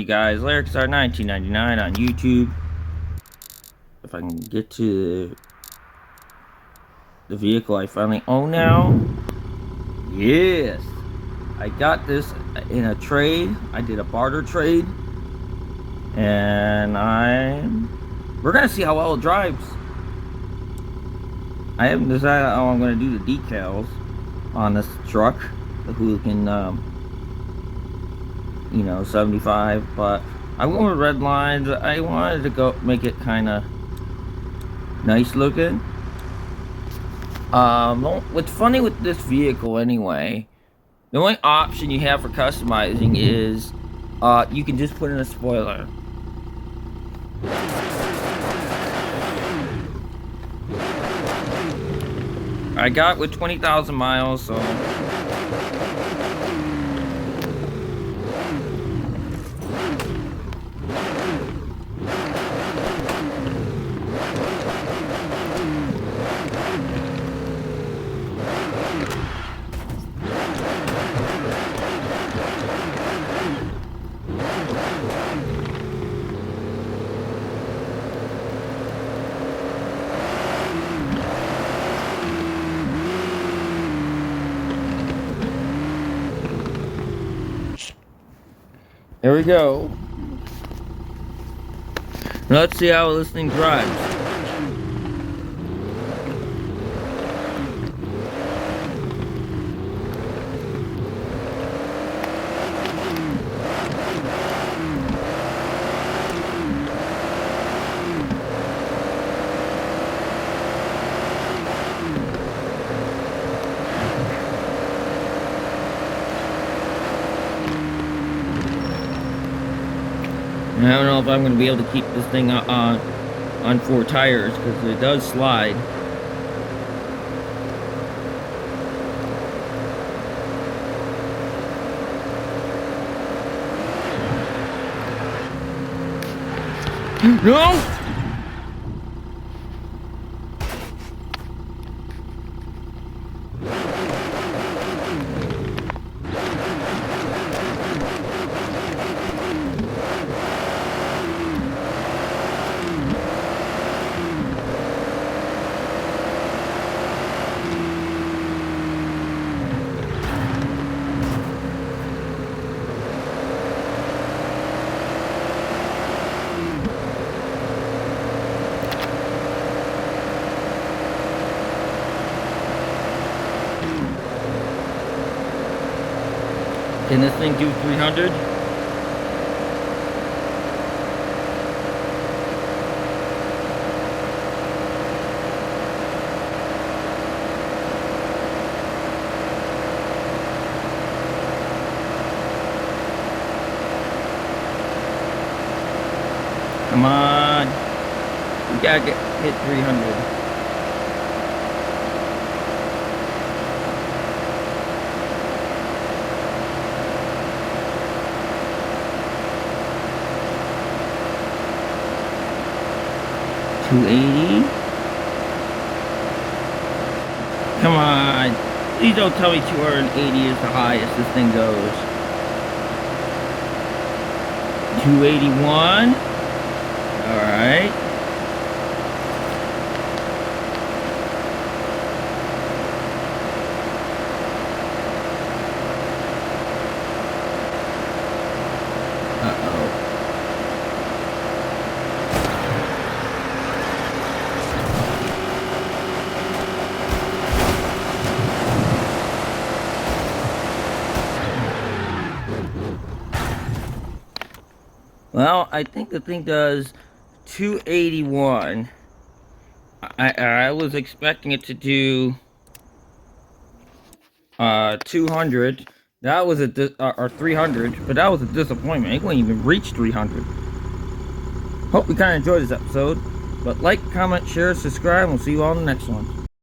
you guys. LyricStar1999 on YouTube. If I can get to the vehicle I finally own now. Yes! I got this in a trade. I did a barter trade. And we're gonna see how well it drives. I haven't decided how I'm gonna do the decals on this truck. The Hooligan, 75, but I went with red lines. I wanted to go make it kind of nice looking. What's funny with this vehicle anyway, the only option you have for customizing is you can just put in a spoiler. I got with 20,000 miles, so there we go. Let's see how this thing drives. I don't know if I'm going to be able to keep this thing on 4 tires because it does slide. No! Can this thing do 300? Come on. We gotta hit 300. $280. Come on. Please don't tell me 280 is the highest this thing goes. 281. Alright. Well, I think the thing does 281. I was expecting it to do 200. That was or 300, but that was a disappointment. It wouldn't even reach 300. Hope you kind of enjoyed this episode. But like, comment, share, subscribe, and we'll see you all in the next one.